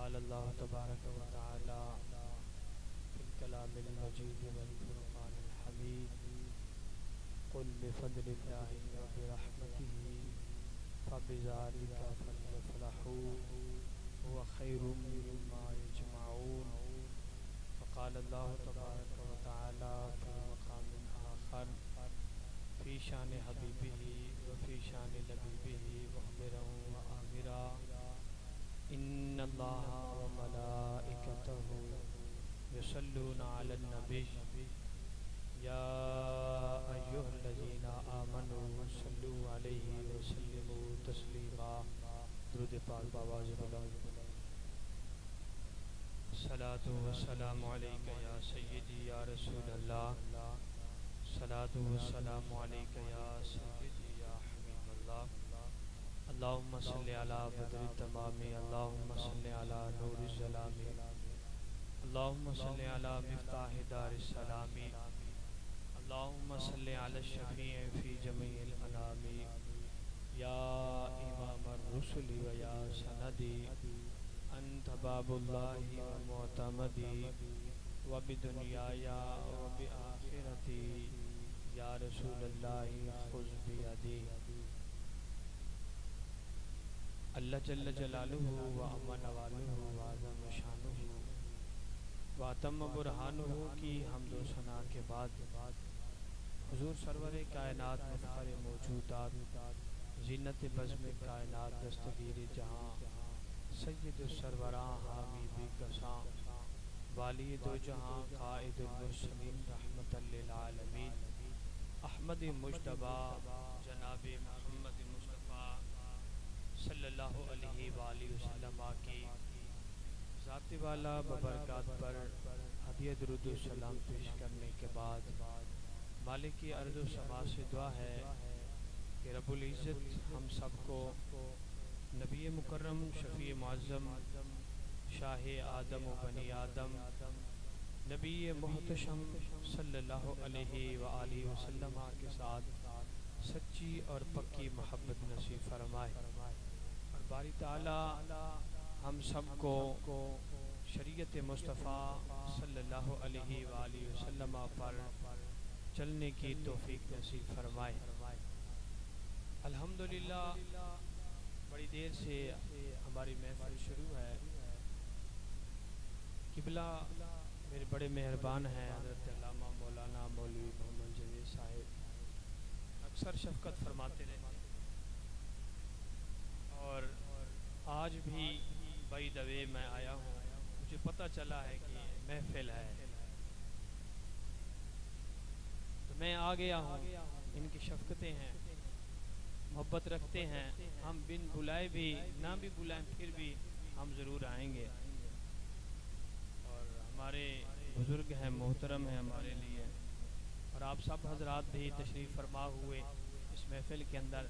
قال الله تبارك وتعالى في الكلام المجيد والفرقان الحميد قل بفضل الله وبرحمته فبذلك فليفرحوا هو خير مما يجمعون فقال الله تبارك وتعالى في مقام آخر في شان حبيبه وفي شان لبيبه مخبرا وآمرا إن الله وملائكته يصلون على النبي يا أيها الذين آمنوا صلوا عليه وسلموا تسليما درود پاک بآواز بلند الصلاة والسلام عليك يا سيدي يا رسول الله الصلاة والسلام عليك يا سيدي يا حبيب الله اللهم صل على بدر التمام اللهم صل على نور الظلام اللهم صل على مفتاح دار السلام اللهم صل على الشفيع في جميع الأنام يا إمام الرسل ويا سندي أنت باب الله ومعتمدي وبدنياي وبآخرتي يا رسول الله خذ بيدي اللہ جل جلالہ و اما نوالہ و اعظم شانہ و اتم برہانہ کی حمد و ثنا کے بعد حضور سرور کائنات مفخر موجودات زینت بزم کائنات دستگیر جہاں سید السروراں حامی بھی کساں والی دو جہاں قائد المرسلین رحمت للعالمین احمد مجتبی جناب محمد مصطفیٰ صلی اللہ علیہ وآلہ وسلم کی ذات والا ببرکات پر ہدیہ درود و سلام پیش کرنے کے بعد مالک ارض و سما سے دعا ہے کہ رب العزت ہم سب کو نبی مکرم شفیع معظم شاہ آدم و بنی آدم نبی محتشم صلی اللہ علیہ وآلہ وسلم کے ساتھ سچی اور پکی محبت نصیب فرمائے اور باری تعالی ہم سب کو شریعت مصطفیٰ صلی اللہ علیہ وآلہ وسلم پر چلنے کی توفیق نصیب فرمائے۔ الحمدللہ بڑی دیر سے ہماری محفل شروع ہے۔ قبلہ میرے بڑے مہربان ہیں حضرت علامہ مولانا مولوی محمد جاوید صاحب، اکثر شفقت فرماتے رہتے ہیں اور آج بھی بائی دا وے میں آیا ہوں، مجھے پتہ چلا ہے کہ محفل ہے تو میں آ گیا ہوں۔ ان کی شفقتیں ہیں، محبت رکھتے ہیں، ہم بن بلائے بھی نہ بھی بلائیں پھر بھی ہم ضرور آئیں گے، اور ہمارے بزرگ ہیں، محترم ہیں ہمارے لیے، اور آپ سب حضرات بھی تشریف فرما ہوئے اس محفل کے اندر۔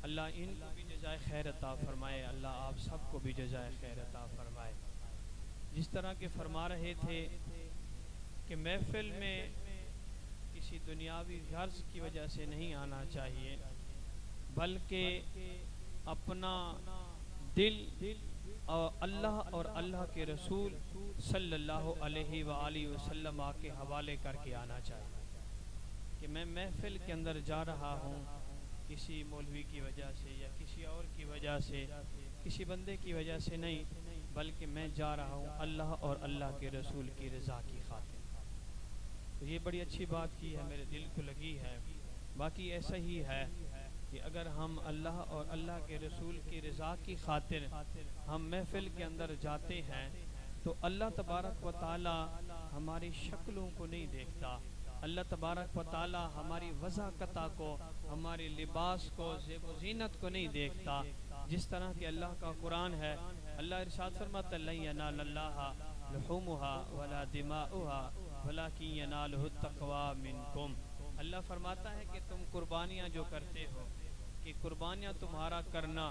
اللہ ان کو بھی جزائے خیر عطا فرمائے، اللہ آپ سب کو بھی جزائے خیر عطا فرمائے۔ جس طرح کہ فرما رہے تھے کہ محفل میں کسی دنیاوی غرض کی وجہ سے نہیں آنا چاہیے، بلکہ اپنا دل اور اللہ کے رسول صلی اللہ علیہ وآلہ وسلم کے حوالے کر کے آنا چاہیے کہ میں محفل کے اندر جا رہا ہوں کسی مولوی کی وجہ سے یا کسی اور کی وجہ سے، کسی بندے کی وجہ سے نہیں، بلکہ میں جا رہا ہوں اللہ اور اللہ کے رسول کی رضا کی خاطر۔ تو یہ بڑی اچھی بات کی ہے، میرے دل کو لگی ہے۔ باقی ایسا ہی ہے کہ اگر ہم اللہ اور اللہ کے رسول کی رضا کی خاطر ہم محفل کے اندر جاتے ہیں تو اللہ تبارک و تعالی ہماری شکلوں کو نہیں دیکھتا، اللہ تبارک و تعالی ہماری وضاحت کو، ہماری لباس کو، زیب و زینت کو نہیں دیکھتا۔ جس طرح کہ اللہ کا قرآن ہے، اللہ ارشاد فرماتا ہے لَن يَنَالَ اللَّهَ لُحُومُهَا وَلَا دِمَاؤُهَا وَلَكِنْ يَنَالُهُ التَّقْوَىٰ مِنْكُمْ۔ اللہ فرماتا ہے کہ تم قربانیاں جو کرتے ہو، کہ قربانیاں تمہارا کرنا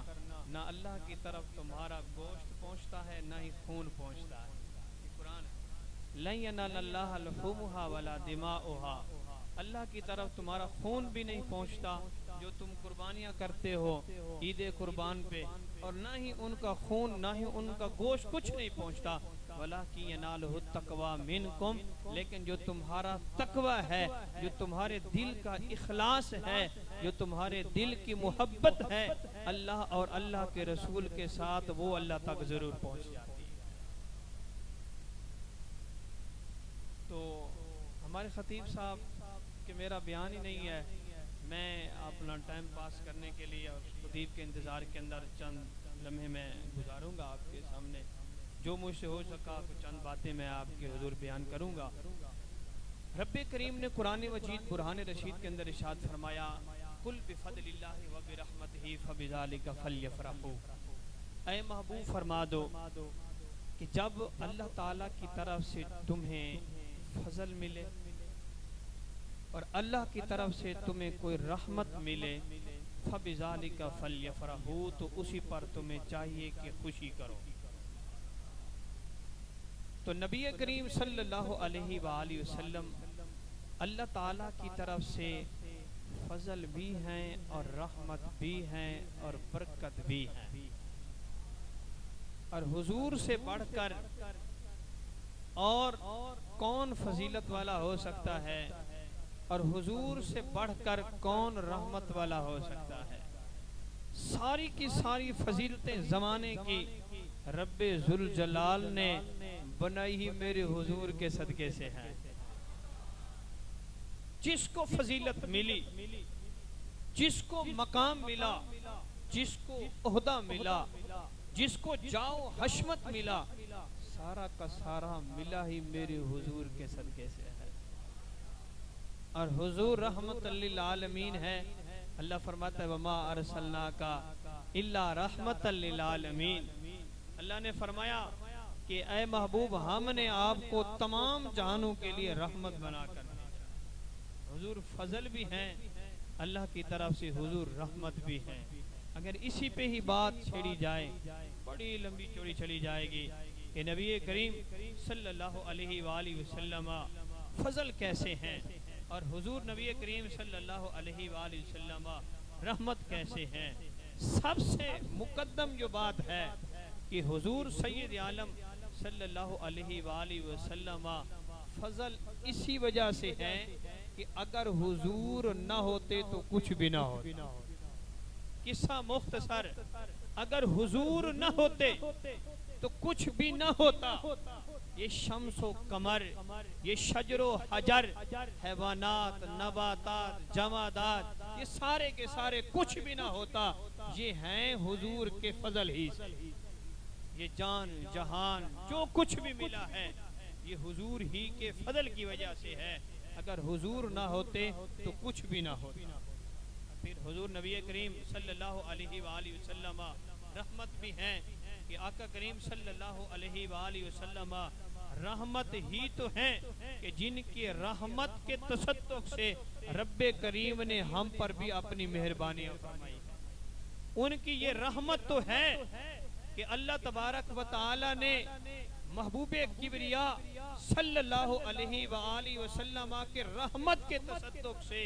نہ اللہ کی طرف تمہارا گوشت پہنچتا ہے نہ ہی خون پہنچتا ہے، یہ قرآن ہے۔ لَن يَنَالَ اللَّهَ لُحُومُهَا وَلَا دِمَاؤُهَا، اللہ کی طرف تمہارا خون بھی نہیں پہنچتا جو تم قربانیاں کرتے ہو عید قربان پہ، اور نہ ہی ان کا خون، نہ ہی ان کا گوشت کچھ نہیں پہنچتا، وَلَٰكِن يَنَالُهُ التَّقْوَىٰ مِنْكُمْ، لیکن جو تمہارا تقوی ہے، جو تمہارے دل کا اخلاص ہے، جو تمہارے دل کی محبت ہے اللہ اور اللہ کے رسول کے ساتھ، وہ اللہ تک ضرور پہنچ جاتی ہے۔ تو ہمارے خطیب صاحب کہ میرا بیان ہی نہیں ہے، میں اپنا ٹائم پاس کرنے کے لیے اور خطیب کے انتظار کے اندر چند لمحے میں گزاروں گا آپ کے سامنے، جو مجھ سے ہو سکا کچھ چند باتیں میں آپ کے حضور بیان کروں گا۔ رب کریم نے قرآن مجید برہان رشید کے اندر ارشاد فرمایا، قُلْ بِفَضْلِ اللَّهِ وَبِرَحْمَتِهِ فَبِذَلِكَ فَلْيَفْرَحُوا، اے محبوب فرما دو کہ جب اللہ تعالیٰ کی طرف سے تمہیں فضل ملے اور اللہ کی طرف سے تمہیں کوئی رحمت ملے، فَبِذَلِكَ فَلْيَفْرَحُوا، تو اسی پر تمہیں چاہیے کہ خوشی کرو۔ تو نبی کریم صلی اللہ علیہ وآلہ وسلم اللہ تعالیٰ کی طرف سے فضل بھی ہیں اور رحمت بھی ہیں اور برکت بھی ہیں، اور حضور سے بڑھ کر اور کون فضیلت والا ہو سکتا ہے، اور حضور سے بڑھ کر کون رحمت والا ہو سکتا ہے؟ ساری کی ساری فضیلتیں زمانے کی رب ذوالجلال نے بنائی ہی میرے حضور کے صدقے سے ہیں۔ جس کو فضیلت ملی، جس کو مقام ملا، جس کو عہدہ ملا، جس کو جاؤ حشمت ملا، سارا کا سارا ملا ہی میرے حضور کے صدقے سے ہے۔ اور حضور رحمت للعالمین ہے۔ اللہ فرماتا ہے وَمَا أَرْسَلْنَاكَ إِلَّا رَحْمَةً لِلْعَالَمِينَ، اللہ نے فرمایا کہ اے محبوب ہم نے آپ کو تمام جہانوں کے لیے رحمت بنا کر بھیجا۔ حضور فضل بھی ہیں اللہ کی طرف سے، حضور رحمت بھی ہیں۔ اگر اسی پہ ہی بات چھیڑی جائے بڑی لمبی چوڑی چلی جائے گی کہ نبی کریم صلی اللہ علیہ وآلہ وسلم فضل کیسے ہیں، اور حضور نبی کریم صلی اللہ علیہ وآلہ وسلم رحمت کیسے ہیں۔ سب سے مقدم جو بات ہے کہ حضور سید عالم صلی اللہ علیہ وآلہ وسلم فضل اسی وجہ سے ہے کہ اگر حضور نہ ہوتے تو کچھ بھی نہ ہوتا۔ قصہ مختصر، اگر حضور نہ ہوتے تو کچھ بھی نہ ہوتا۔ یہ شمس و قمر، یہ شجر و حجر، حیوانات، نباتات، جمادات، یہ سارے کے سارے کچھ بھی نہ ہوتا، یہ ہیں حضور کے فضل ہی سے۔ یہ جان جہان جو کچھ بھی ملا ہے یہ حضور ہی کے فضل کی وجہ سے ہے۔ اگر حضور نہ ہوتے تو کچھ بھی نہ ہوتا۔ پھر حضور نبی کریم صلی اللہ علیہ وآلہ وسلم رحمت بھی ہیں کہ آقا کریم صلی اللہ علیہ وآلہ وسلم رحمت ہی تو ہیں کہ جن کی رحمت کے تصدق سے رب کریم نے ہم پر بھی اپنی مہربانی فرمائی۔ ان کی یہ رحمت تو ہے کہ اللہ تبارک و تعالی نے محبوب کبریا صلی اللہ علیہ وآلہ وسلم کے رحمت کے تصدق سے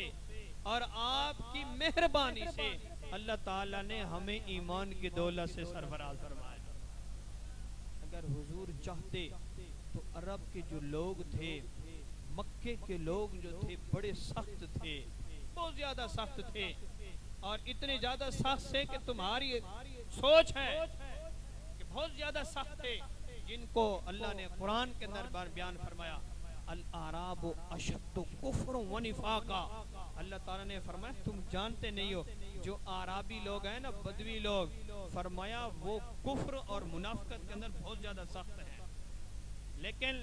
اور آپ کی مہربانی سے اللہ تعالی نے ہمیں ایمان کی دولت سے سرفراز فرمایا۔ اگر حضور چاہتے تو عرب کے جو لوگ تھے، مکے کے لوگ جو تھے بڑے سخت تھے، بہت زیادہ سخت تھے، اور اتنے زیادہ سخت سے کہ تمہاری سوچ ہے کہ بہت زیادہ سخت تھے، جن کو اللہ نے قرآن کے اندر بیان فرمایا الاعراب اشد کفر و نفاقا۔ اللہ تعالیٰ نے فرمایا تم جانتے نہیں ہو جو عربی لوگ ہیں نا، بدوی لوگ، فرمایا وہ کفر اور منافقت کے اندر بہت زیادہ سخت ہیں۔ لیکن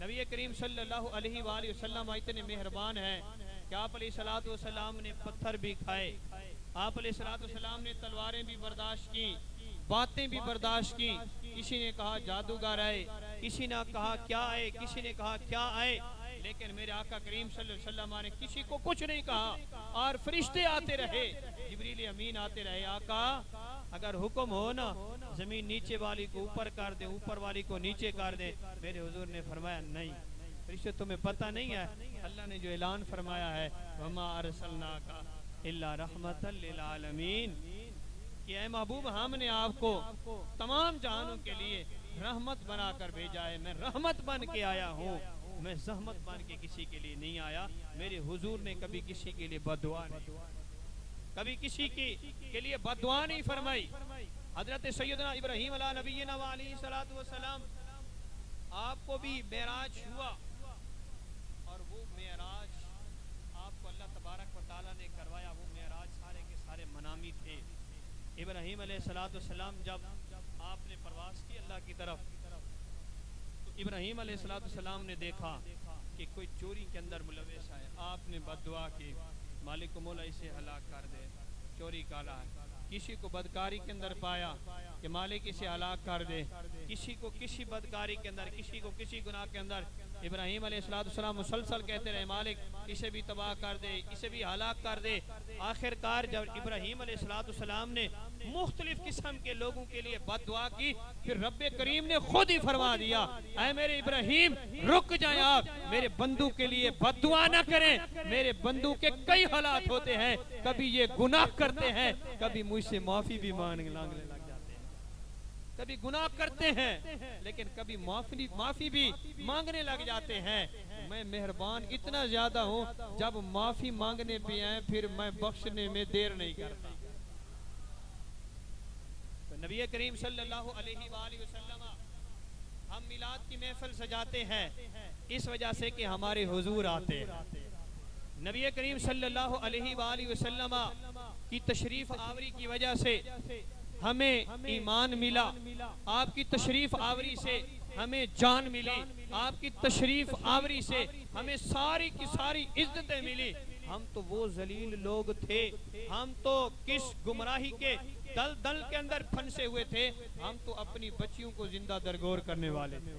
نبی کریم صلی اللہ علیہ وآلہ وسلم اتنے مہربان ہیں کہ آپ علیہ السلام نے پتھر بھی کھائے، آپ علیہ السلام نے تلواریں بھی برداشت کی، باتیں بھی برداشت کی۔ کسی نے کہا جادوگر آئے، کسی نے کہا کیا آئے، کسی نے کہا کیا آئے، لیکن میرے آقا کریم صلی اللہ علیہ وسلم نے کسی کو کچھ نہیں کہا، اور فرشتے آتے رہے، جبریل امین آتے رہے، آقا اگر حکم ہو نا زمین نیچے والی کو اوپر کر دے، اوپر والی کو نیچے کر دے۔ میرے حضور نے فرمایا نہیں فرشتے تمہیں پتہ نہیں ہے، اللہ نے جو اعلان فرمایا ہے وَمَا أَرْسَلْنَاكَ إِلَّا رَحْمَةً لِلْعَالَمِينَ، کہ اے محبوب ہم نے آپ کو تمام جہانوں کے لیے رحمت بنا کر بھیجا ہے، میں رحمت بن کے آیا ہوں، میں زحمت بن کے کسی کے لیے نہیں آیا۔ میرے حضور نے کبھی کسی کے لیے بد دعا نہیں، کبھی کسی کے لیے بد دعا نہیں فرمائی۔ حضرت سیدنا ابراہیم علیہ نبینا علیہ الصلوۃ والسلام آپ کو بھی معراج ہوا، اور وہ معراج آپ کو اللہ تبارک و تعالیٰ نے کروایا، وہ معراج سارے کے سارے منامی تھے۔ ابراہیم علیہ الصلوۃ والسلام جب آپ نے پرواز کی اللہ کی طرف، تو ابراہیم علیہ الصلوۃ والسلام نے دیکھا کہ کوئی چوری کے اندر ملوث ہے۔ آپ نے بد دعا کی، مالک و مولا اسے ہلاک کر دے، چوری کالا ہے۔ کسی کو بدکاری کے اندر پایا کہ مالک اسے ہلاک کر دے، کسی کو کسی بدکاری کے اندر، کسی کو کسی گناہ کے اندر۔ ابراہیم علیہ السلام مسلسل کہتے رہے مالک اسے بھی تباہ کر دے، اسے بھی ہلاک کر دے۔ آخر کار جب ابراہیم علیہ السلام نے مختلف قسم کے لوگوں کے لیے بد دعا کی، پھر رب کریم نے خود ہی فرما دیا اے میرے ابراہیم رک جائیں، آپ میرے بندوں کے لیے بد دعا نہ کریں۔ میرے بندوں کے کئی حالات ہوتے ہیں، کبھی یہ گناہ کرتے ہیں، کبھی مجھ سے معافی بھی مانگنے لگ جاتے ہیں، کبھی گناہ کرتے ہیں لیکن کبھی معافی بھی مانگنے لگ جاتے ہیں۔ میں مہربان اتنا زیادہ ہوں، جب معافی مانگنے پہ آئیں پھر میں بخشنے میں دیر نہیں کرتا۔ تو نبی کریم صلی اللہ علیہ وآلہ وسلم ہم میلاد کی محفل سجاتے ہیں اس وجہ سے کہ ہمارے حضور آتے ہیں۔ نبی کریم صلی اللہ علیہ وآلہ وسلم کی تشریف آوری کی وجہ سے ہمیں ایمان ملا، آپ کی تشریف آوری سے ہمیں جان ملی، آپ کی تشریف آوری سے ہمیں ساری کی ساری عزتیں ملی۔ ہم تو وہ ذلیل لوگ تھے، ہم تو کس گمراہی کے دل کے اندر پھنسے ہوئے تھے، ہم تو اپنی بچیوں کو زندہ درگور کرنے والے تھے۔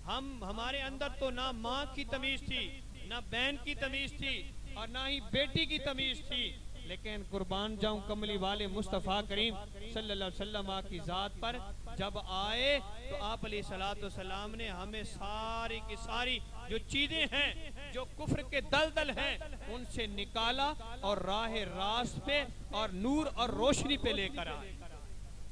ہمارے اندر تو نہ ماں کی تمیز تھی، نہ بہن کی تمیز تھی، اور نہ ہی بیٹی کی تمیز تھی۔ لیکن قربان جاؤں کملی والے مصطفیٰ کریم صلی اللہ علیہ وسلم کی ذات پر جب آئے تو آپ علیہ السلام نے ہمیں ساری کی ساری جو چیزیں ہیں، جو کفر کے دلدل ہیں، ان سے نکالا اور راہ راست پہ اور نور اور روشنی پہ لے کر آئے،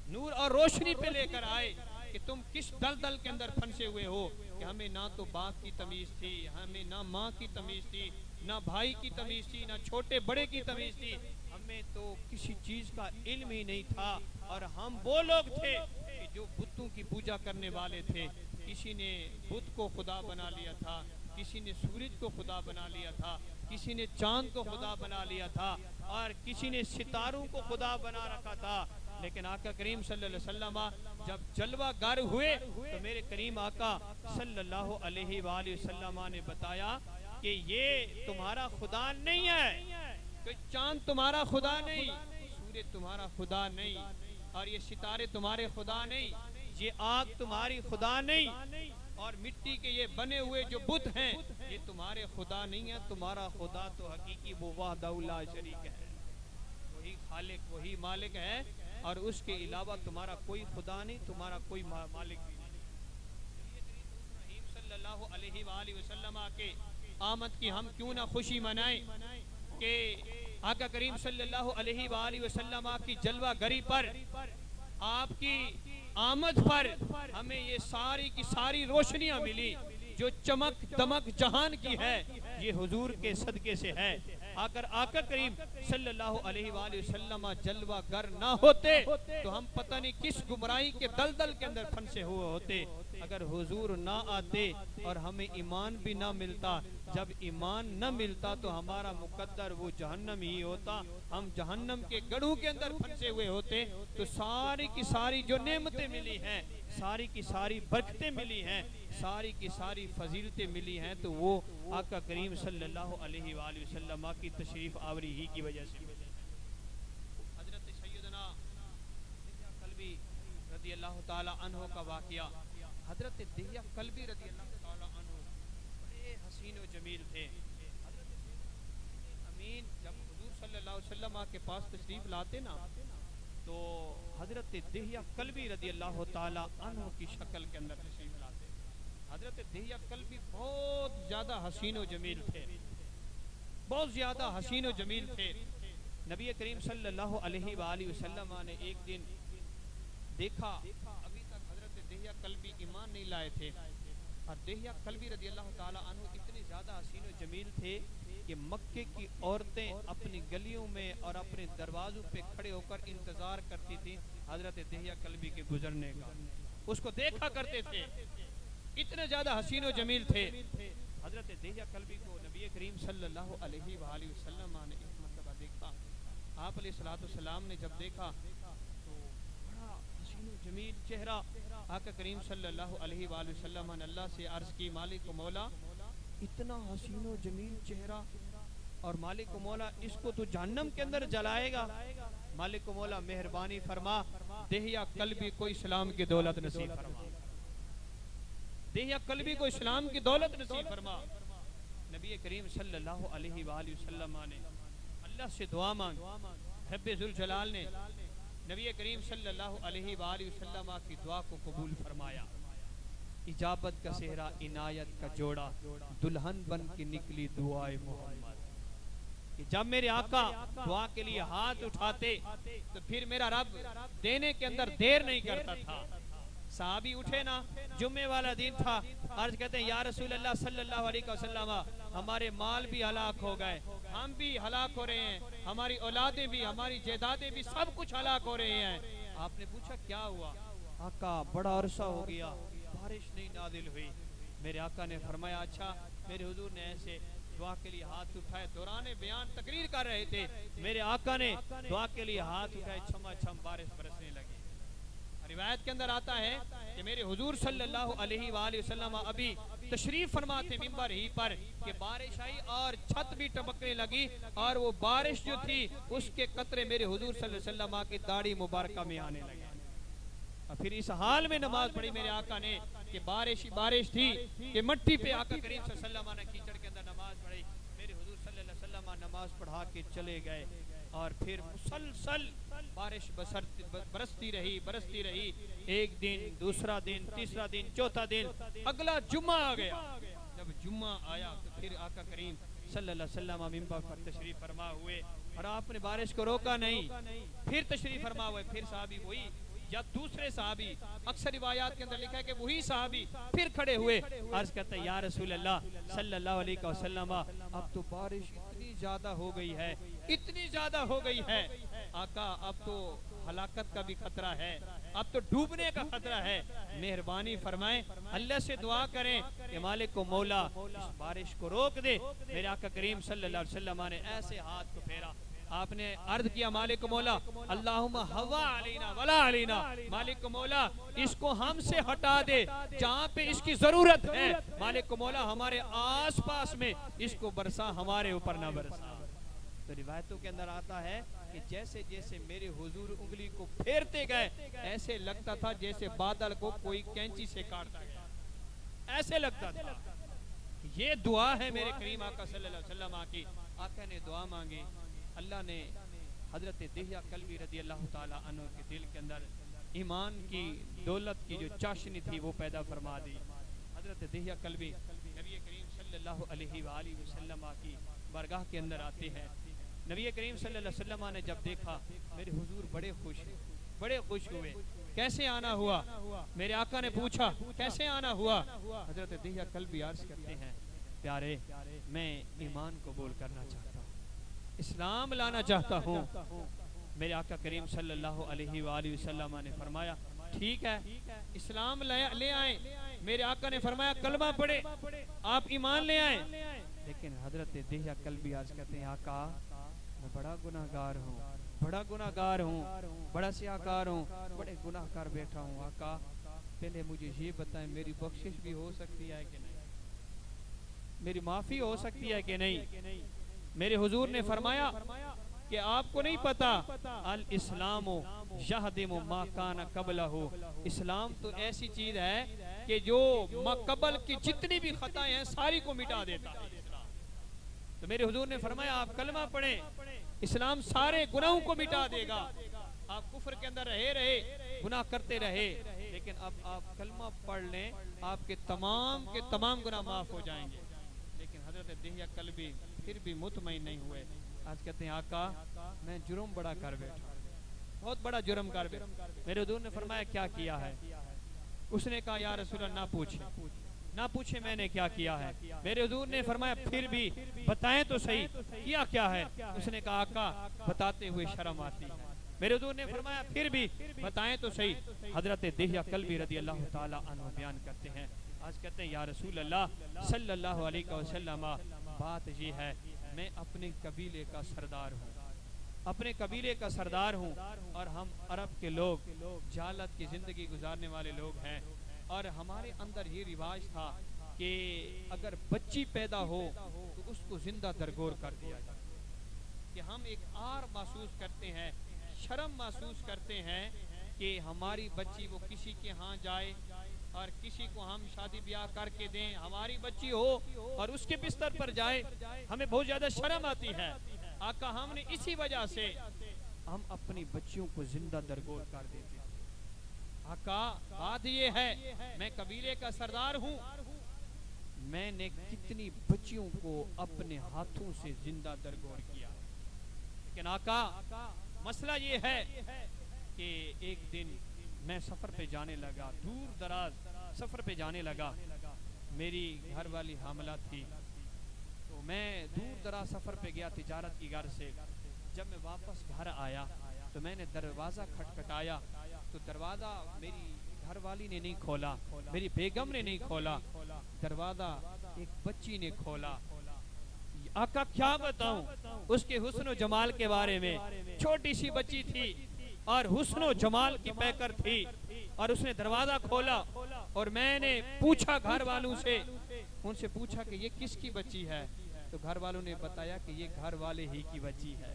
نور اور روشنی پہ لے کر آئے کہ تم کس دلدل کے اندر پھنسے ہوئے ہو، کہ ہمیں نہ تو باپ کی تمیز تھی، ہمیں نہ ماں کی تمیز تھی، نہ بھائی کی تمیز تھی، نہ چھوٹے بڑے کی تمیز تھی، ہمیں تو کسی چیز کا علم ہی نہیں تھا۔ اور ہم وہ لوگ تھے کہ جو بتوں کی پوجا کرنے والے تھے۔ کسی نے بت کو خدا بنا لیا تھا، کسی نے سورج کو خدا بنا لیا تھا، کسی نے چاند کو خدا بنا لیا تھا، اور کسی نے ستاروں کو خدا بنا رکھا تھا۔ لیکن آقا کریم صلی اللہ علیہ وسلم جب جلوہ گر ہوئے تو میرے کریم آقا صلی اللہ علیہ وآلہ وسلم نے بتایا کہ یہ تمہارا خدا نہیں ہے، کہ چاند تمہارا خدا نہیں، سورج تمہارا خدا نہیں، اور یہ ستارے تمہارے خدا نہیں، یہ آگ تمہاری خدا نہیں، اور مٹی کے یہ بنے ہوئے جو بت ہیں یہ تمہارے خدا نہیں ہے۔ تمہارا خدا تو حقیقی وہ وحدہ لا شریک ہے، وہی خالق وہی مالک ہے، اور اس کے علاوہ تمہارا کوئی خدا نہیں، تمہارا کوئی مالک بھی نہیں۔ ابراہیم صلی اللہ علیہ وآلہ وسلم کے آمد کی ہم کیوں نہ خوشی منائیں کہ آقا کریم صلی اللہ علیہ وآلہ وسلم کی جلوہ گری پر، آپ کی آمد پر ہمیں یہ ساری کی ساری روشنیاں ملی۔ جو چمک دمک جہان کی ہے یہ حضور کے صدقے سے ہے۔ اگر آقا کریم صلی اللہ علیہ وآلہ وسلم جلوہ گر نہ ہوتے تو ہم پتہ نہیں کس گمراہی کے دلدل کے اندر پھنسے ہوئے ہوتے۔ اگر حضور نہ آتے اور ہمیں ایمان بھی نہ ملتا، جب ایمان نہ ملتا تو ہمارا مقدر وہ جہنم ہی ہوتا، ہم جہنم کے گڑھوں کے اندر پھنسے ہوئے ہوتے۔ تو ساری کی ساری جو نعمتیں ملی ہیں، ساری کی ساری برکتیں ملی ہیں، ساری کی ساری فضیلتیں ملی ہیں، تو وہ آقا کریم صلی اللہ علیہ وآلہ وسلم کی تشریف آوری ہی کی وجہ سے ملے ہیں۔ حضرت سیدنا دہیہ کلبی رضی اللہ تعالی عنہ کا واقعہ، حضرت دہیہ کلبی رضی اللہ تعالی عنہ بڑے حسین و جمیل تھے۔ حضرت امین جب حضور صلی اللہ علیہ وسلم کے پاس تشریف لاتے نا تو حضرت دہیہ کلبی رضی اللہ تعالی عنہ کی شکل کے اندر تشریف لاتے۔ حضرت دہیہ کلبی بہت زیادہ حسین و جمیل تھے، بہت زیادہ حسین و جمیل تھے۔ نبی کریم صلی اللہ علیہ وآلہ وسلم نے ایک دن دیکھا، ابھی تک حضرت دہیہ کلبی ایمان نہیں لائے تھے، اور دہیہ کلبی رضی اللہ تعالی عنہ اتنے زیادہ حسین و جمیل تھے کہ مکے کی عورتیں اپنی گلیوں میں اور اپنے دروازوں پہ کھڑے ہو کر انتظار کرتی تھی حضرت دہیہ کلبی کے گزرنے کا، اس کو دیکھا کرتے تھے، اتنے زیادہ حسین و جمیل تھے۔ حضرت دہیہ کلبی کو نبی کریم صلی اللہ علیہ وآلہ وسلم نے ایک مرتبہ دیکھا، آپ علیہ السلام نے جب دیکھا تو بڑا حسین و جمیل چہرہ، آقا کریم صلی اللہ علیہ وآلہ وسلم نے اللہ سے عرض کی، مالک و مولا اتنا حسین و جمیل چہرہ، اور مالک و مولا اس کو تو جہنم کے اندر جلائے گا، مالک و مولا مہربانی فرما دہیہ کلبی کو اسلام کی دولت نصیب فرما، دہیہ کلبی کو اسلام کی دولت نصیب فرما۔ نبی کریم صلی اللہ علیہ وآلہ وسلم نے اللہ سے دعا مانگ، رب ذوالجلال نے نبی کریم صلی اللہ علیہ وآلہ وسلم کی دعا کو قبول فرمایا، اجابت کا صحرا عنایت کا جوڑا، دلہن بن کے نکلی دعائے محمد، کہ جب میرے آقا دعا کے لیے ہاتھ اٹھاتے تو پھر میرا رب دینے کے اندر دیر نہیں کرتا تھا۔ صحابی اٹھے نا، جمعے والا دن تھا، عرض کہتے ہیں یا رسول اللہ صلی اللہ علیہ وسلم ہمارے مال بھی ہلاک ہو گئے، ہم بھی ہلاک ہو رہے ہیں، ہماری اولادیں بھی، ہماری جائیدادیں بھی، سب کچھ ہلاک ہو رہے ہیں۔ آپ نے پوچھا کیا ہوا؟ آقا بڑا عرصہ ہو گیا بارش نہیں نازل ہوئی۔ میرے آقا نے فرمایا اچھا، میرے حضور نے ایسے دعا کے لیے ہاتھ اٹھائے، دوران بیان تقریر کر رہے تھے، میرے آقا نے دعا کے لیے ہاتھ اٹھائے، چھما چھم بارش برسنے لگی۔ روایت کے اندر آتا ہے کہ میرے حضور صلی اللہ علیہ وآلہ وسلم ابھی تشریف فرما تھے ممبر ہی پر کہ بارش آئی اور چھت بھی ٹپکنے لگی، اور وہ بارش جو تھی اس کے قطرے میرے حضور صلی اللہ علیہ وسلم کی داڑھی مبارکہ میں آنے لگے، اور پھر اس حال میں نماز پڑھی میرے آقا نے کہ بارش ہی بارش تھی کہ مٹی پہ آقا کریم صلی اللہ علیہ وسلم نے کیچڑ کے اندر نماز پڑھی، میرے حضور صلی اللہ علیہ وسلم نماز پڑھا کے چلے گئے، اور پھر مسلسل بارش برستی رہی، ایک دن، دوسرا دن، تیسرا دن، چوتھا دن، اگلا جمعہ آ گیا۔ جب جمعہ آیا تو پھر آقا کریم صلی اللہ علیہ وسلم منبر پر تشریف فرما ہوئے، اور آپ نے بارش کو روکا نہیں، پھر تشریف فرما ہوئے، پھر صحابی وہی یا دوسرے صحابی، اکثر روایات کے اندر لکھا ہے کہ وہی صحابی پھر کھڑے ہوئے، عرض کرتے ہیں یا رسول اللہ صلی اللہ علیہ وسلم اب تو بارش اتنی زیادہ ہو گئی ہے، اتنی زیادہ ہو گئی ہے آقا، اب تو ہلاکت کا بھی خطرہ ہے، اب تو ڈوبنے کا خطرہ ہے، مہربانی فرمائیں اللہ سے دعا کریں کہ مالک و مولا اس بارش کو روک دے۔ میرے آقا کریم صلی اللہ علیہ وسلم نے ایسے ہاتھ کو پھیرا، آپ نے عرض کیا مالک و مولا اللہم ہوا علینا ولا علینا، مالک و مولا اس کو ہم سے ہٹا دے، جہاں پہ اس کی ضرورت ہے مالک و مولا ہمارے آس پاس میں اس کو برسا، ہمارے اوپر نہ برسا۔ تو روایتوں کے اندر آتا ہے کہ جیسے جیسے میرے حضور انگلی کو پھیرتے گئے ایسے لگتا تھا جیسے بادل کو کوئی کینچی سے کاٹتا گیا، ایسے لگتا تھا۔ یہ دعا ہے میرے کریم آقا صلی اللہ علیہ وسلم کی، آقا نے دعا مانگی، اللہ نے حضرت دہیہ کلبی رضی اللہ تعالیٰ عنہ کے دل کے اندر ایمان کی دولت کی جو چاشنی تھی وہ پیدا فرما دی۔ حضرت دہیہ کلبی نبی کریم صلی اللہ علیہ وآلہ وسلم کی بارگاہ کے اندر آتے ہیں، نبی کریم صلی اللہ علیہ وسلم نے جب دیکھا میرے حضور بڑے خوش ہوئے، کیسے آنا ہوا؟ میرے آقا نے پوچھا کیسے آنا ہوا؟ حضرت دہیہ کلبی عرض کرتے ہیں پیارے میں ایمان قبول کرنا چاہتا ہوں، اسلام لانا چاہتا ہوں۔ میرے آقا کریم صلی اللہ علیہ وآلہ وسلم نے فرمایا ٹھیک ہے اسلام لے آئیں۔ میرے آقا نے فرمایا کلمہ پڑھے، آپ ایمان لے آئیں۔ لیکن حضرت دہیہ کلبی عرض کرتے ہیں آقا میں بڑا گناہگار ہوں، بڑا سیاہکار ہوں، بڑے گناہ کر بیٹھا ہوں، آقا پہلے مجھے یہ بتائیں میری بخشش بھی ہو سکتی ہے کہ نہیں، میری معافی ہو سکتی ہے کہ نہیں؟ میرے حضور نے فرمایا کہ آپ کو نہیں پتا الاسلام یہدم ما کان قبلہ، اسلام تو ایسی چیز ہے کہ جو قبل کی جتنی بھی خطائیں ہیں ساری کو مٹا دیتا ہے۔ تو میرے حضور نے فرمایا آپ کلمہ پڑھیں، اسلام سارے گناہوں کو مٹا دے گا۔ آپ کفر کے اندر رہے گناہ کرتے رہے، لیکن اب آپ کلمہ پڑھ لیں آپ کے تمام گناہ معاف ہو جائیں گے۔ لیکن حضرت دہیہ کلبی پھر بھی مطمئن نہیں ہوئے، آج کہتے ہیں آقا میں جرم بڑا کر بیٹھا، بہت بڑا جرم کر بیٹھا۔ میرے حضور نے فرمایا کیا کیا ہے؟ اس نے کہا یا رسول اللہ نہ پوچھے میں نے کیا کیا ہے۔ میرے حضور نے فرمایا پھر بھی بتائیں تو صحیح کیا ہے؟ اس نے کہا آقا بتاتے ہوئے شرم آتی ہے۔ میرے حضور نے فرمایا پھر بھی بتائیں تو صحیح۔ حضرت دہیہ کلبی رضی اللہ تعالی عنہ بیان کرتے ہیں، آج کہتے ہیں یا رسول اللہ صلی اللہ علیہ وسلم بات یہ ہے میں اپنے قبیلے کا سردار ہوں، اپنے قبیلے کا سردار ہوں، اور ہم عرب کے لوگ جہالت کی زندگی گزارنے والے لوگ ہیں، اور ہمارے اندر یہ رواج تھا کہ اگر بچی پیدا ہو تو اس کو زندہ درگور کر دیا جائے، کہ ہم ایک آر محسوس کرتے ہیں، شرم محسوس کرتے ہیں کہ ہماری بچی وہ کسی کے ہاں جائے اور کسی کو ہم شادی بیاہ کر کے دیں، ہماری بچی ہو اور اس کے بستر پر جائے، ہمیں بہت زیادہ شرم آتی ہے۔ آقا ہم نے اسی وجہ سے ہم اپنی بچیوں کو زندہ درگور کر دیتے ہیں۔ آقا بات یہ ہے میں قبیلے کا سردار ہوں، میں نے کتنی بچیوں کو اپنے ہاتھوں سے زندہ درگور کیا، لیکن آقا مسئلہ یہ ہے کہ ایک دن میں سفر پہ جانے لگا، دور دراز سفر پہ جانے لگا، میری گھر والی حاملہ تھی، تو میں دور دراز سفر پہ گیا تجارت کی غرض سے۔ جب میں واپس گھر آیا تو میں نے دروازہ کھٹکھٹایا تو دروازہ میری گھر والی نے نہیں کھولا، میری بیگم نے نہیں کھولا، دروازہ ایک بچی نے کھولا۔ آقا کیا بتاؤں اس کے حسن و جمال کے بارے میں، چھوٹی سی بچی تھی اور حسن و جمال کی پیکر تھی، اور اس نے دروازہ کھولا اور میں نے پوچھا گھر والوں سے، ان سے پوچھا کہ یہ کس کی بچی ہے؟ تو گھر والوں نے بتایا کہ یہ گھر والے ہی کی بچی ہے۔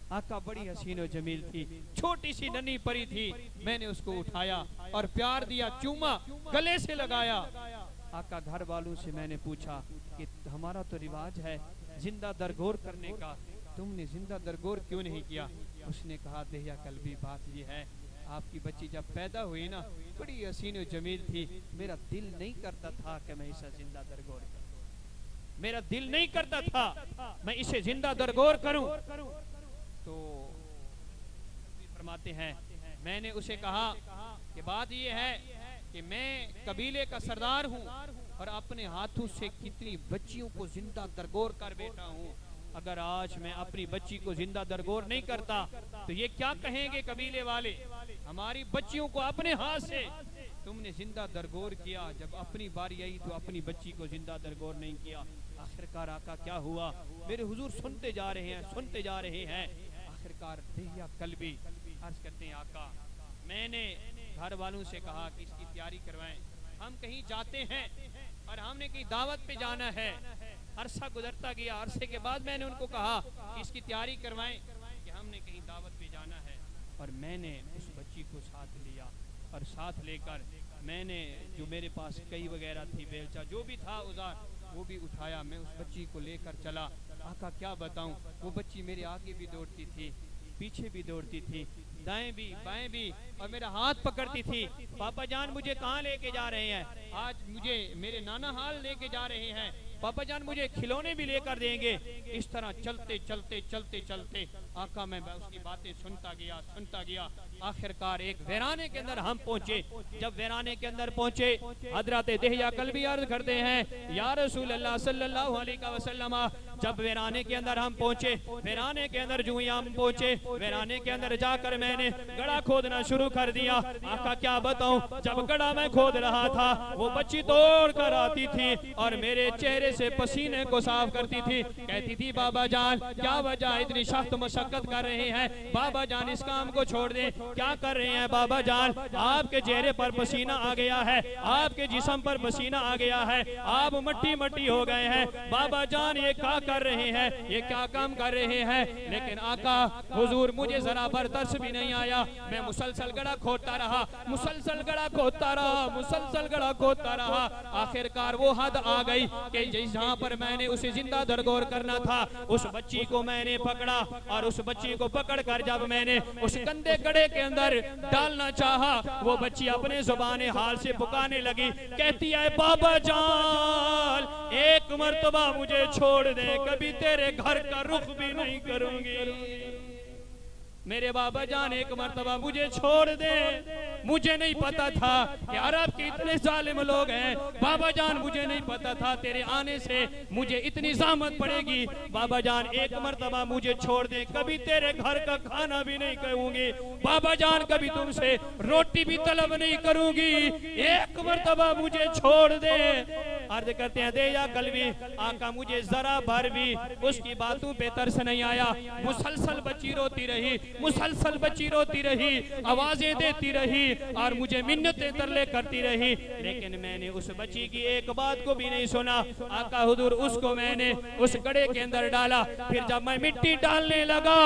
آقا بڑی حسین و جمیل تھی، چھوٹی سی ننھی پری تھی، میں نے اس کو اٹھایا اور پیار دیا، چوما، گلے سے لگایا۔ آقا گھر والوں سے میں نے پوچھا کہ ہمارا تو رواج ہے زندہ درگور کرنے کا، تم نے زندہ درگور کیوں نہیں کیا؟ اس نے کہا دہیہ کلبی بات یہ ہے آپ کی بچی جب پیدا ہوئی نا بڑی حسین و جمیل تھی، میرا دل نہیں کرتا تھا کہ میں اسے زندہ درگور کروں، میرا دل نہیں کرتا تھا میں اسے زندہ درگور کروں۔ تو فرماتے ہیں میں نے اسے کہا کہ بات یہ ہے کہ میں قبیلے کا سردار ہوں اور اپنے ہاتھوں سے کتنی بچیوں کو زندہ درگور کر بیٹھا ہوں، اگر آج میں اپنی بچی کو زندہ درگور نہیں کرتا تو یہ کیا کہیں گے قبیلے والے، ہماری بچیوں کو اپنے ہاتھ سے تم نے زندہ درگور کیا، جب اپنی باری آئی تو اپنی بچی کو زندہ درگور نہیں کیا۔ آخرکار آقا کیا ہوا؟ میرے حضور سنتے جا رہے ہیں، آخرکار دہیہ کلبی عرض کرتے ہیں آقا میں نے گھر والوں سے کہا کہ اس کی تیاری کروائیں، ہم کہیں جاتے ہیں اور ہم نے کہیں دعوت پہ جانا ہے۔ عرصہ گزرتا گیا، عرصے کے بعد میں نے ان کو کہا کہ اس کی تیاری کروائیں کہ ہم نے کہیں دعوت پہ جانا ہے، اور میں نے اس بچی کو ساتھ لیا، اور ساتھ لے کر میں نے جو میرے پاس کئی وغیرہ تھی، بیلچہ جو بھی تھا اوزار وہ بھی اٹھایا، میں اس بچی کو لے کر چلا۔ آقا کیا بتاؤں وہ بچی میرے آگے بھی دوڑتی تھی، پیچھے بھی دوڑتی تھی، دائیں بھی بائیں بھی، اور میرا ہاتھ پکڑتی تھی، پاپا جان مجھے کہاں لے کے جا رہے ہیں؟ آج مجھے میرے نانا حال لے کے جا رہے ہیں، پاپا جان مجھے کھلونے بھی لے کر دیں گے۔ اس طرح چلتے چلتے چلتے چلتے آقا میں اس کی باتیں سنتا گیا، آخرکار ایک ویرانے کے اندر ہم پہنچے۔ جب ویرانے کے اندر پہنچے حضرت دہیہ کلبی عرض کرتے ہیں یا رسول اللہ صلی اللہ علیہ وسلم، جب ویرانے کے اندر ہم پہنچے، ویرانے کے اندر جو ہی ہم پہنچے، ویرانے کے اندر جا کر میں نے گڑا کھودنا شروع کر دیا۔ آقا کیا بتاؤں جب گڑا میں کھود رہا تھا وہ بچی توڑ کر آتی تھی اور میرے چہرے سے پسینے کو صاف کرتی تھی، کہتی تھی بابا جان کیا وجہ اتنی سخت مشقت کر رہے ہیں، بابا جان اس کام کو چھوڑ دیں، کیا کر رہے ہیں بابا جان، آپ کے چہرے پر پسینہ آ گیا ہے، آپ کے جسم پر پسینہ آ گیا ہے، آپ مٹی مٹی ہو گئے ہیں، بابا جان یہ کیا کر رہے ہیں، یہ کیا کام کر رہے ہیں؟ لیکن آقا حضور مجھے ذرا بر ترس بھی نہیں آیا، میں مسلسل گڑا کھودتا رہا، مسلسل گڑا کھودتا رہا، مسلسل گڑا کھودتا رہا، آخرکار وہ حد آ گئی کہ جہاں پر میں نے اسے زندہ درگور کرنا تھا اس بچی کو میں نے پکڑا، اور اس بچی کو پکڑ کر جب میں نے اس گندے گڑے کے اندر ڈالنا چاہا وہ بچی اپنے زبان حال سے پکانے لگی، کہتی ہے بابا جان ایک مرتبہ مجھے چھوڑ دے، دے کبھی تیرے گھر کا رخ بھی نہیں کروں گی. میرے بابا جان ایک مرتبہ مجھے چھوڑ دے. مجھے نہیں پتا تھا کہ عرب کے اتنے ظالم لوگ ہیں. بابا جان مجھے نہیں پتا تھا تیرے آنے سے مجھے اتنی زحمت پڑے گی. بابا جان ایک مرتبہ مجھے چھوڑ دے, کبھی تیرے گھر کا کھانا بھی نہیں کہوں گی. بابا جان کبھی تم سے روٹی بھی طلب نہیں کروں گی. ایک مرتبہ مجھے چھوڑ دے. عرض کرتے ہیں دے یا قلبی, آقا مجھے ذرا بھر بھی اس کی باتوں پہ ترس نہیں آیا. مسلسل بچی روتی رہی, مسلسل بچی روتی رہی, آوازیں دیتی رہی اور مجھے منتیں ترلے کرتی رہی, لیکن میں نے اس بچی کی ایک بات کو بھی نہیں سنا. آقا حضور اس کو میں نے اس گڑے کے اندر ڈالا. پھر جب میں مٹی ڈالنے لگا,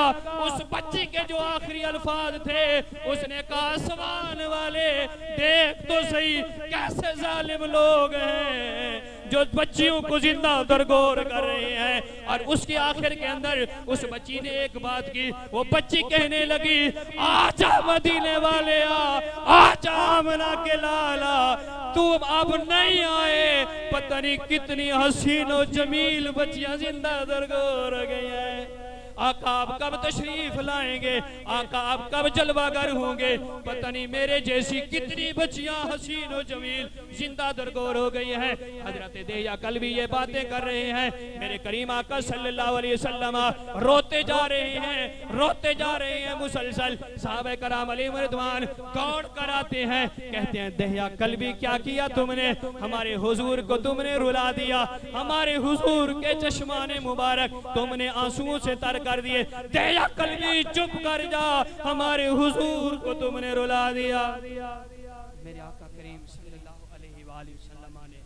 اس بچی کے جو آخری الفاظ تھے اس نے کہا آسمان والے دیکھ تو صحیح کیسے ظالم لوگ ہیں جو بچیوں کو زندہ درگور کر رہے ہیں. اور اس کے آخر کے اندر اس بچی نے ایک بات کی. وہ بچی کہنے لگی آجا مدینے والے آجا آمنہ کے لالا, تم اب نہیں آئے پتہ نہیں کتنی حسین و جمیل بچیاں زندہ درگور ہو گئی ہیں. آقا آپ کب تشریف لائیں گے, آقا آپ کب جلوہ گر ہوں گے, پتہ نہیں میرے جیسی کتنی بچیاں حسین و جمیل زندہ درگور ہو گئی ہیں. حضرت دہیا قلبی یہ باتیں کر رہے ہیں. میرے کریم آقا صلی اللہ علیہ وسلم روتے جا رہے ہیں, روتے جا رہے ہیں مسلسل. صحابہ کرام علیہ رضوان دوڑ کر آتے ہیں, کہتے ہیں دہیا قلبی کیا کیا تم نے, ہمارے حضور کو تم نے رلا دیا, ہمارے حضور کے چشمان مبارک تم نے آنسوؤں سے تر کر دیے. دہیا قلبی چپ کر جا, ہمارے حضور کو تم نے رلا دیا. میرے آقا کریم صلی اللہ علیہ وآلہ وسلم نے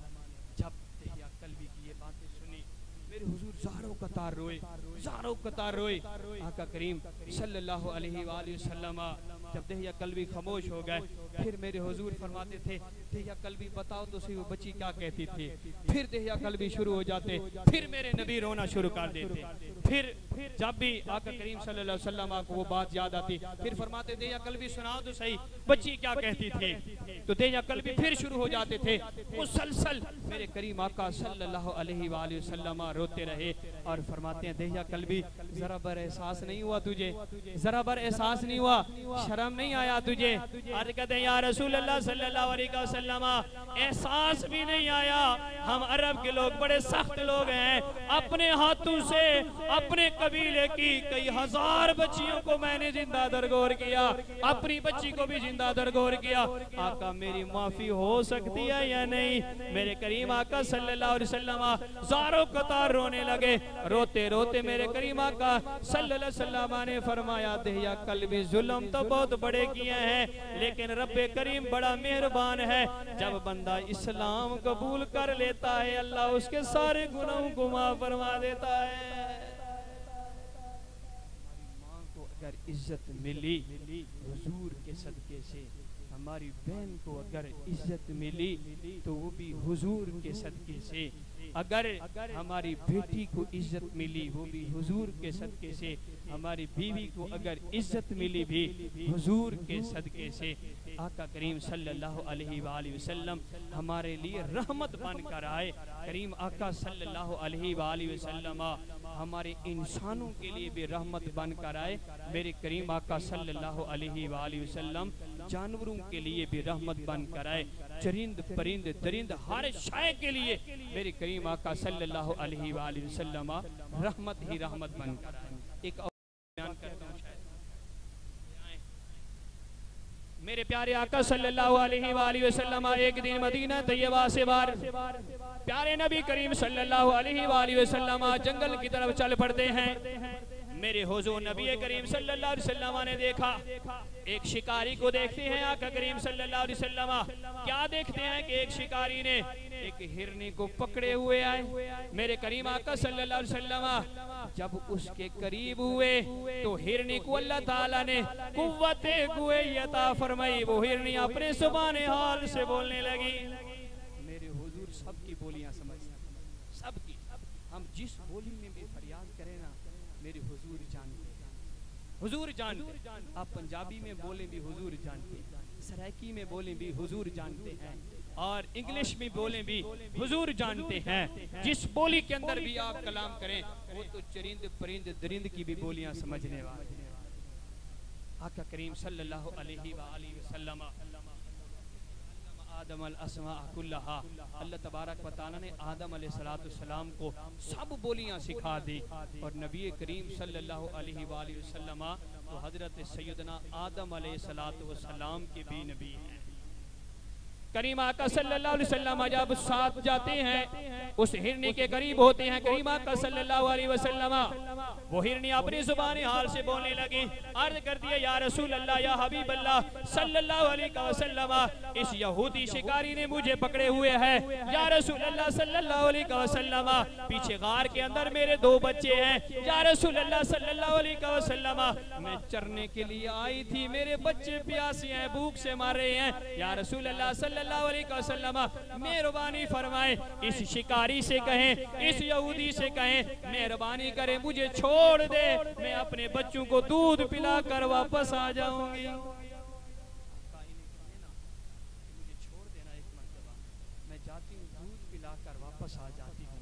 جب دہیا قلبی کی یہ باتیں سنی, میرے حضور زاروں قطار روئے, زاروں قطار روئے. آقا کریم صلی اللہ علیہ وآلہ وسلم جب دہیا قلبی خاموش ہو گئے, پھر میرے حضور فرماتے تھے دہیا قلبی بتاؤ تو صحیح وہ بچی کیا کہتی تھی. پھر دہیا قلبی شروع ہو جاتے, پھر میرے نبی رونا شروع کر دیتے. پھر جب بھی آقا کریم صلی اللہ علیہ وسلم کو وہ بات یاد آتی, پھر فرماتے دہیا قلبی سناؤ تو صحیح بچی کیا کہتی تھی. تو دہیا قلبی پھر شروع ہو جاتے تھے. مسلسل میرے کریم آقا صلی اللہ علیہ وآلہ وسلم روتے رہے اور فرماتے ہیں دہیا قلبی ذرا بر احساس نہیں ہوا تجھے, ذرا بر احساس نہیں ہوا, شرم نہیں آیا تجھے. عرض کہتے ہیں یا رسول اللہ صلی اللہ علیہ وسلم احساس بھی نہیں آیا, ہم عرب کے لوگ بڑے سخت لوگ ہیں, اپنے ہاتھوں سے اپنے قبیلے کی کئی ہزار بچیوں کو میں نے زندہ درگور کیا, اپنی بچی کو بھی زندہ درگور کیا. آقا میری معافی ہو سکتی ہے یا نہیں. میرے کریم آقا صلی اللہ علیہ وسلم زاروں قطار رونے لگے. روتے روتے میرے کریم آقا صلی اللہ علیہ وسلم نے فرمایا دہیا قلبی ظلم تو بہت بڑے کیے ہیں, لیکن رب کریم بڑا مہربان ہے. جب بندہ اسلام قبول کر لیتا ہے اللہ اس کے سارے گناہوں کو معاف فرما دیتا ہے. ہماری ماں کو اگر عزت ملی حضور کے صدقے سے, ہماری بہن کو اگر عزت ملی تو وہ بھی حضور کے صدقے سے, اگر ہماری بیٹی کو عزت ملی وہ بھی حضور کے صدقے سے, ہماری بیوی کو اگر عزت ملی بھی حضور کے صدقے سے. آقا کریم صلی اللہ علیہ وآلہ وسلم ہمارے لیے رحمت بن کر آئے. کریم آقا صلی اللہ علیہ وآلہ وسلم ہمارے انسانوں کے لیے بھی رحمت بن کر آئے. میرے کریم آقا صلی اللہ علیہ وآلہ وسلم جانوروں کے لیے بھی رحمت بن کر آئے, چرند پرند درند ہر شے کے لیے میرے کریم آقا صلی اللہ علیہ وآلہ وسلم رحمت ہی رحمت بن کر آئے. ایک اور بیان کرتا ہوں, شاید میرے پیارے آقا صلی اللہ علیہ وآلہ وسلم ایک دن مدینہ طیبہ سے باہر پیارے نبی کریم صلی اللہ علیہ وآلہ وسلم جنگل کی طرف چل پڑتے ہیں. میرے حضور نبی کریم صلی اللہ علیہ وسلم نے دیکھا, ایک شکاری کو دیکھتے ہیں آقا کریم صلی اللہ علیہ وسلم, کیا دیکھتے ہیں کہ ایک شکاری نے ایک ہرنی کو پکڑے ہوئے آئے. میرے کریم آقا صلی اللہ علیہ وسلم جب اس کے قریب ہوئے تو ہرنی کو اللہ تعالیٰ نے قوت گوئی عطا فرمائی. وہ ہرنی اپنے زبان حال سے بولنے لگی. میرے حضور سب کی بولیاں سمجھتے ہیں, سب کی. ہم جس بولی میں بھی فریاد کریں نا میرے حضور جانتے ہیں, حضور جانتے ہیں. آپ پنجابی میں بولیں بھی حضور جانتے ہیں, سرائکی میں بولیں بھی حضور جانتے ہیں, اور انگلش میں بولیں بھی حضور جانتے ہیں. جس بولی کے اندر بھی آپ کلام کریں وہ تو چرند پرند درند کی بھی بولیاں سمجھنے والے ہیں. آقا کریم صلی اللہ علیہ وآلہ وسلم آدم الاسماء کلہا، اللہ تبارک و تعالیٰ نے آدم علیہ السلام کو سب بولیاں سکھا دی، اور نبی کریم صلی اللہ علیہ وآلہ وسلم تو حضرت سیدنا آدم علیہ السلام کے بھی نبی ہیں. کریم آقا صلی اللہ علیہ وسلم جب ساتھ جاتے ہیں اس ہرنی کے قریب ہوتے ہیں. کریم آقا صلی اللہ علیہ وسلم وہ ہرنی اپنی زبان حال سے بولنے لگی، عرض کر دیا یا رسول اللہ یا حبیب اللہ صلی اللہ علیہ وسلم، اس یہودی شکاری نے مجھے پکڑے ہوئے ہے. یا رسول اللہ صلی اللہ علیہ وسلم پیچھے غار کے اندر میرے 2 بچے ہیں. یا رسول اللہ صلی اللہ علیہ وسلم میں چرنے کے لیے آئی تھی، میرے بچے پیاسی ہیں، بھوک سے مار رہے ہیں. یا رسول اللہ صلی اللہ علیہ وسلم مہربانی فرمائیں اس شکاری سے کہیں، اس یہودی سے کہیں مہربانی کریں مجھے چھوڑ دے، میں اپنے بچوں کو دودھ پلا کر واپس آ جاؤں گی. مجھے چھوڑ دینا ایک مرتبہ، میں جاتی ہوں دودھ پلا کر واپس آ جاتی ہوں.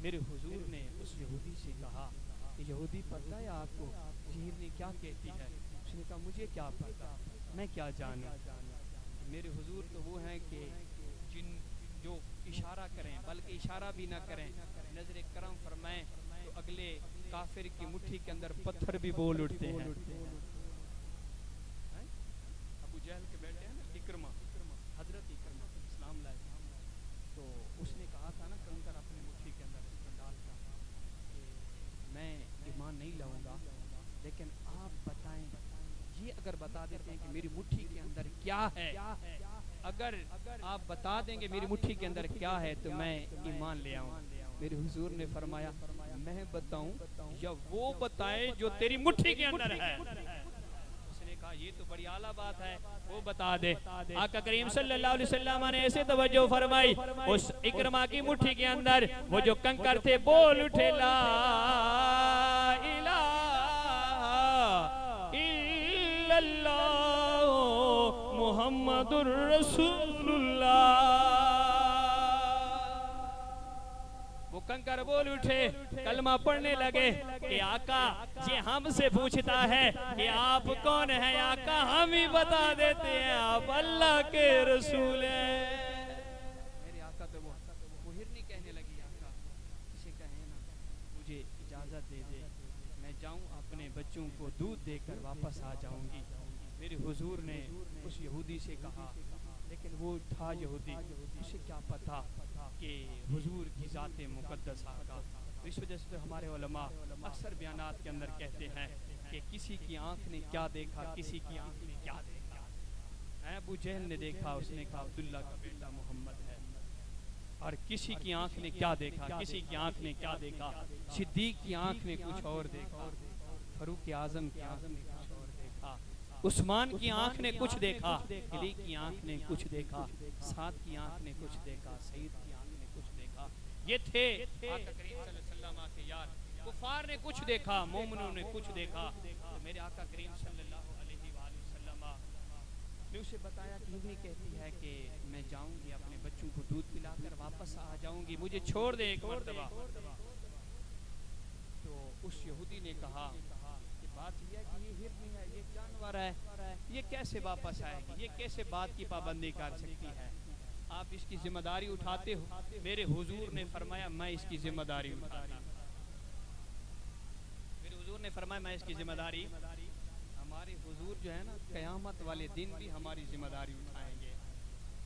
میرے حضور نے اس یہودی سے کہا کہ یہودی پتہ ہے آپ کو ہرنی کیا کہتی ہے؟ اس نے کہا مجھے کیا پتہ، میں کیا جانوں. میرے حضور تو وہ ہیں کہ جو اشارہ کریں بلکہ اشارہ بھی نہ کریں، نظر کرم فرمائیں تو اگلے کافر کی مٹھی کے اندر پتھر بھی بول اٹھتے ہیں. ابو جہل کے بیٹے ہیں نا اکرمہ، حضرت اکرمہ اسلام لائے، تو اس نے کہا تھا نا کنکر اپنے مٹھی کے اندر ڈال کر کہ میں ایمان نہیں لاؤں گا، لیکن آپ بتائیں، یہ اگر بتا دیتے ہیں کہ میری مٹھی کے اندر کیا ہے، اگر آپ بتا دیں گے میری مٹھی کے اندر کیا ہے تو میں ایمان لے آؤں. میرے حضور نے فرمایا میں بتاؤں یا وہ بتائے جو تیری مٹھی کے اندر ہے؟ اس نے کہا یہ تو بڑی اعلیٰ بات ہے، وہ بتا دے. آقا کریم صلی اللہ علیہ وسلم نے ایسے توجہ فرمائی، اس اکرمہ کی مٹھی کے اندر وہ جو کنکر تھے بول اٹھے لا الہ الا اللہ محمد الرسول اللہ. وہ کنکر بول اٹھے، کلمہ پڑھنے لگے کہ آقا یہ ہم سے پوچھتا ہے کہ آپ کون ہیں؟ آقا ہم ہی بتا دیتے ہیں آپ اللہ کے رسول ہیں. میرے آقا تو وہ ہرنی کہنے لگی آقا اسے کہیں نا مجھے اجازت دے دے، میں جاؤں اپنے بچوں کو دودھ دے کر واپس آ جاؤں گی. میرے حضور نے اس یہودی سے کہا، لیکن وہ تھا یہودی، اسے کیا پتا کہ حضور کی ذات مقدس آقا. اس وجہ سے ہمارے علماء اکثر بیانات کے اندر کہتے ہیں کہ کسی کی آنکھ نے کیا دیکھا، کسی کی آنکھ نے کیا دیکھا. ابو جہل نے دیکھا، اس نے کہا عبداللہ کا بیٹا محمد ہے. اور کسی کی آنکھ نے کیا دیکھا، کسی کی آنکھ نے کیا دیکھا، صدیق کی آنکھ نے کچھ اور دیکھا، فاروق اعظم کی آنکھ نے کچھ اور دیکھا، عثمان کی آنکھ نے کچھ دیکھا، علی کی آنکھ نے کچھ دیکھا، سعد کی آنکھ نے کچھ دیکھا، سعید کی آنکھ نے کچھ دیکھا. یہ تھے آقا کریم صلی اللہ علیہ وسلم کے یار. کفار نے کچھ دیکھا، مومنوں نے کچھ دیکھا. تو میرے آقا کریم صلی اللہ علیہ وآلہ وسلم نے اسے بتایا کہ ہرنی کہتی ہے کہ میں جاؤں گی اپنے بچوں کو دودھ پلا کر واپس آ جاؤں گی، مجھے چھوڑ دے ایک مرتبہ. تو اس یہودی نے کہا کہ بات یہ ہے کہ یہ ہرنی ہے، یہ جانور ہے، یہ کیسے واپس آئے گی، یہ کیسے بات کی پابندی کر سکتی ہے؟ آپ اس کی ذمہ داری اٹھاتے ہو؟ میرے حضور نے فرمایا میں اس کی ذمہ داری اٹھاتا. میرے حضور نے فرمایا میں اس کی ذمہ داری. ہمارے حضور جو ہے نا قیامت والے دن بھی ہماری ذمہ داری اٹھائیں گے.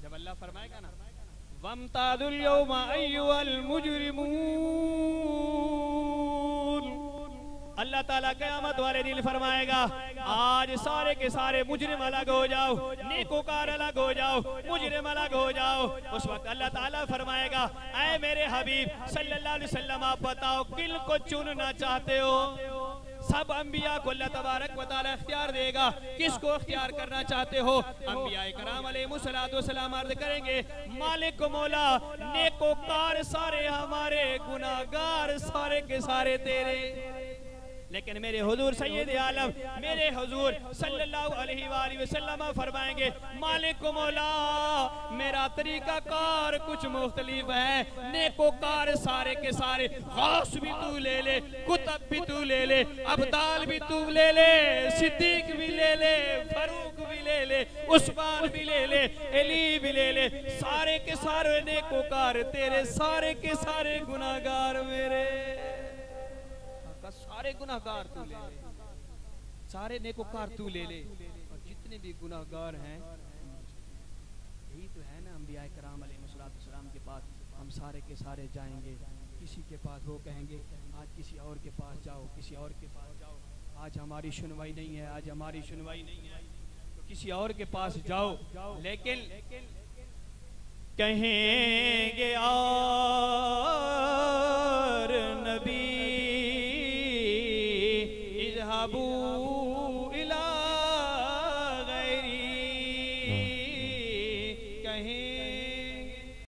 جب اللہ فرمائے گا نا وَامْتَازُوا الْيَوْمَ أَيُّهَا الْمُجْرِمُونَ، اللہ تعالیٰ قیامت والے دن فرمائے گا آج سارے کے سارے مجرم الگ ہو جاؤ، نیکوکار الگ ہو جاؤ، مجرم الگ ہو جاؤ. اس وقت اللہ تعالیٰ فرمائے گا اے میرے حبیب صلی اللہ علیہ وسلم آپ بتاؤ کن کو چننا چاہتے ہو؟ سب انبیاء کو اللہ تبارک و تعالیٰ اختیار دے گا، کس کو اختیار کرنا چاہتے ہو؟ انبیاء کرام علیہ السلام عرض کریں گے مالک مولا نیکوکار سارے ہمارے، گناہگار سارے کے سارے تیرے. لیکن میرے حضور سید عالم میرے حضور صلی اللہ علیہ وآلہ وسلم فرمائیں گے مالک و مولا میرا طریقہ کار کچھ مختلف ہے، نیکوکار سارے کے سارے، غوث بھی تو لے لے، کتب بھی تو لے لے، ابدال بھی تو لے لے، صدیق بھی لے لے، فاروق بھی لے لے، عثمان بھی لے لے، علی بھی لے لے، سارے کے سارے نیکوکار تیرے، سارے کے سارے گناہگار میرے، سارے گناہگار تو لے لے، سارے نیکوکار تو لے لے، اور جتنے بھی گناہگار ہیں یہی تو ہے نا انبیاء کرام علیہ السلام کے پاس ہم سارے کے سارے جائیں گے، کسی کے پاس وہ کہیں گے آج کسی اور کے پاس جاؤ، کسی اور کے پاس جاؤ، آج ہماری سنوائی نہیں ہے، آج ہماری سنوائی نہیں ہے، تو کسی اور کے پاس جاؤ، لیکن کہیں گے اور نبی اذهبوا